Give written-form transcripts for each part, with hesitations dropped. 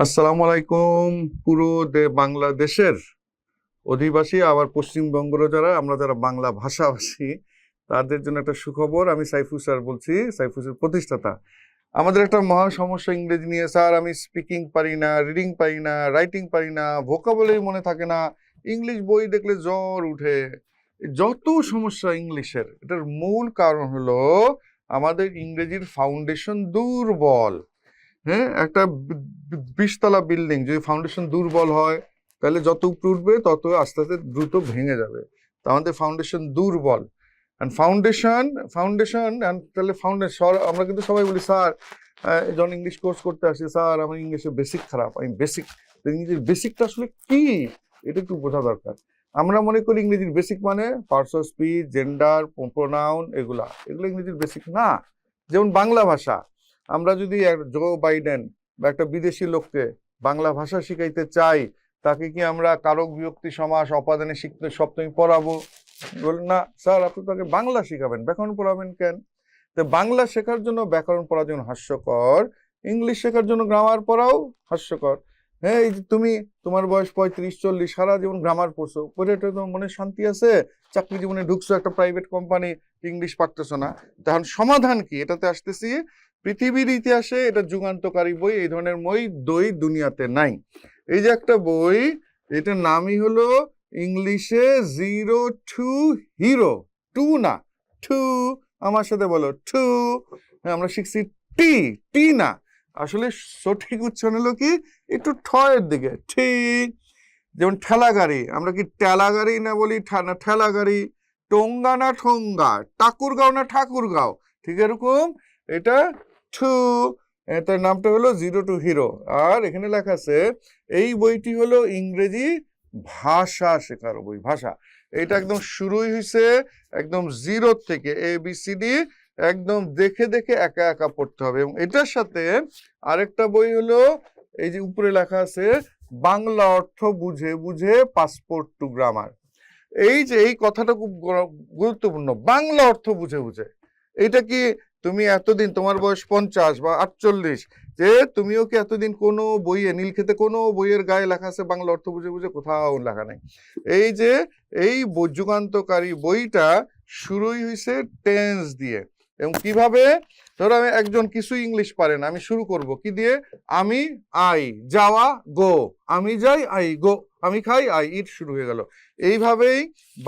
আসসালামু আলাইকুম। পুরো বাংলাদেশের অধিবাসী আবার পশ্চিমবঙ্গেরও যারা বাংলা ভাষাভাষী তাদের জন্য একটা সুখবর। আমি সাইফুল স্যার বলছি, সাইফুসের প্রতিষ্ঠাতা। আমাদের একটা মহা সমস্যা ইংরেজি নিয়ে স্যার। আমি স্পিকিং পারি না, রিডিং পারি না, রাইটিং পারি না, ভোকাবুলারি মনে থাকে না, ইংলিশ বই দেখলে জ্বর উঠে। যত সমস্যা ইংলিশের, এটার মূল কারণ হলো আমাদের ইংরেজির ফাউন্ডেশন দুর্বল। হ্যাঁ, একটা 20 তলা বিল্ডিং যদি ফাউন্ডেশন দুর্বল হয় তাহলে যত উপরে উঠবে তত আস্তে আস্তে দ্রুত ভেঙে যাবে। তো আমাদের ফাউন্ডেশন দুর্বল। ফাউন্ডেশন তাহলে ফাউন্ডেশন আমরা কিন্তু সবাই বলি স্যার, যখন ইংলিশ কোর্স করতে আসি স্যার আমার ইংলিশের বেসিক খারাপ। আমি ইংরেজির বেসিকটা আসলে কি এটা একটু বোঝা দরকার। আমরা মনে করি ইংরেজির বেসিক মানে parts of speech, gender, pronoun, এগুলো ইংরেজির বেসিক না। যেমন বাংলা ভাষা, আমরা যদি জো বাইডেন বা একটা বিদেশি লোককে বাংলা ভাষা শিখাইতে চাই, তাকে কি আমরা কারক বিভক্তি সমাস অপাদানে শিখতে সপ্তমী পড়াবো? বলেন না স্যার, আপনি তাকে বাংলা শিখাবেন, ব্যাকরণ পড়াবেন কেন? তো বাংলা শেখার জন্য ব্যাকরণ পড়া যেমন হাস্যকর, ইংলিশ শেখার জন্য গ্রামার পড়াও হাস্যকর। হ্যাঁ, এই যে তোমার বয়স 35-40, সারা জীবন গ্রামার পড়ছো, পড়ে এটা তোমার মনে শান্তি আছে? চাকরি জীবনে ঢুকছো একটা প্রাইভেট কোম্পানি, ইংলিশ পারতেছো না, তখন সমাধান কি? এটাতে আসতেছি। পৃথিবীর ইতিহাসে এটা যুগান্তকারী বই, এই ধরনের বই দুনিয়াতে নাই। এই যে একটা বই, এটার নামই হলো ইংলিশে জিরো টু হিরো। টু না, টু, আমার সাথে বলো টু। আমরা শিখছি টি, টি না। আসলে সঠিক উচ্চারণ হলো কি একটু ঠয়ের দিকে, ঠিক। যেমন ঠেলা গাড়ি, আমরা কি টেলা গাড়ি না বলি, ঠেলা গাড়ি। টোঙ্গা না ঠোঙ্গা, ঠাকুরগাঁও না ঠাকুরগাঁও, ঠিক এরকম। এটা টু, এটার নামটা হলো জিরো টু হিরো। আর এখানে লেখা আছে এই বইটি হলো ইংরেজি ভাষা শেখার বই। ভাষা এটা একদম শুরুই হয়েছে একদম জিরো থেকে, ABCD একদম দেখে দেখে একা একা পড়তে হবে। এবং এটার সাথে আরেকটা বই হলো এই যে উপরে লেখা আছে বাংলা অর্থ বুঝে বুঝে পাসপোর্ট টু গ্রামার। এই যে এই কথাটা খুব গুরুত্বপূর্ণ, বাংলা অর্থ বুঝে বুঝে। এটা কি তুমি এতদিন, তোমার বয়স 50 বা 48, যে তুমিও কি এতদিন কোনো বইয়ে, নীলক্ষেতে কোনো বইয়ের গায়ে লেখা আছে বাংলা অর্থ বুঝে বুঝে? কোথাও লেখা নাই। এই যে এই যুগান্তকারী বইটা শুরুই হয়েছে টেন্স দিয়ে। এবং কিভাবে, ধরো আমি একজন কিছু ইংলিশ পারে না, আমি শুরু করব কি দিয়ে? আমি, আই, যাওয়া, গো, আমি যাই, আই গো, আমি খাই, আই ইট, শুরু হয়ে গেল। এইভাবেই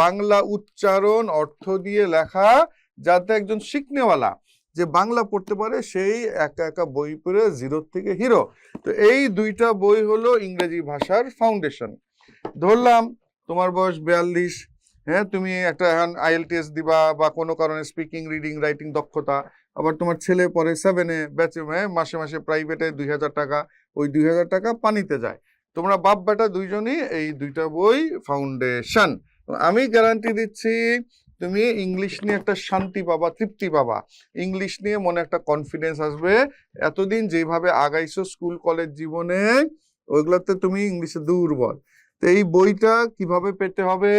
বাংলা উচ্চারণ অর্থ দিয়ে লেখা, যাতে একজন শিখনেওয়ালা যে বাংলা পড়তে পারে সেই একা একা বই পড়ে জিরো থেকে হিরো। তো এই দুইটা বই হলো ইংরেজি ভাষার ফাউন্ডেশন। ধরলাম তোমার বয়স 42, হ্যাঁ, তুমি একটা IELTS দিবা বা কোনো কারণে স্পিকিং, রিডিং, রাইটিং দক্ষতা। আবার তোমার ছেলে পড়ে 7-এ, ব্যাচে, মাসে মাসে প্রাইভেটে 2000 টাকা, ওই 2000 টাকা পানিতে যায়। তোমরা বাপ বেটা দুইজনই এই দুইটা বই ফাউন্ডেশন। আমি গ্যারান্টি দিচ্ছি তুমি ইংলিশ নিয়ে একটা শান্তি পাবা, তৃপ্তি পাবা। ইংলিশ নিয়ে মনে একটা কনফিডেন্স আসবে। এতদিন যেভাবে আগাইছো স্কুল কলেজ জীবনে, ওইগুলোতে তুমি ইংলিশে দুর্বল। তো এই বইটা কিভাবে পেতে হবে,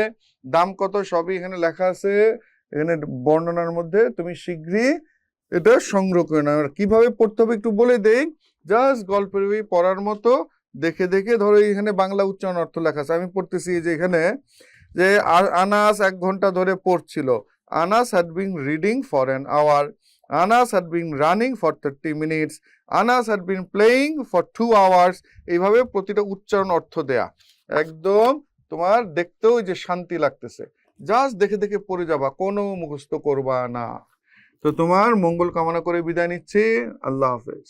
দাম কত, সবই এখানে লেখা আছে, এখানে বর্ণনার মধ্যে। তুমি শীঘ্রই এটা সংগ্রহ করে নাও। কিভাবে পড়তে হবে একটু বলে দেই, জাস্ট গল্পের বই পড়ার মতো দেখে দেখে। ধরো এখানে বাংলা উচ্চারণ অর্থ লেখা আছে, আমি পড়তেছি যে এখানে যে আনাস 1 ঘন্টা ধরে পড়ছিল। Anas had been reading for an hour. Anas had been running for 30 minutes. Anas had been playing for 2 hours. এইভাবে প্রতিটা উচ্চারণ অর্থ দেয়া, একদম তোমার দেখতেও যে শান্তি লাগতেছে। জাস্ট দেখে দেখে পড়ে যাবা, কোনো মুখস্থ করবা না। তো তোমার মঙ্গল কামনা করে বিদায় নিচ্ছি। আল্লাহ হাফেজ।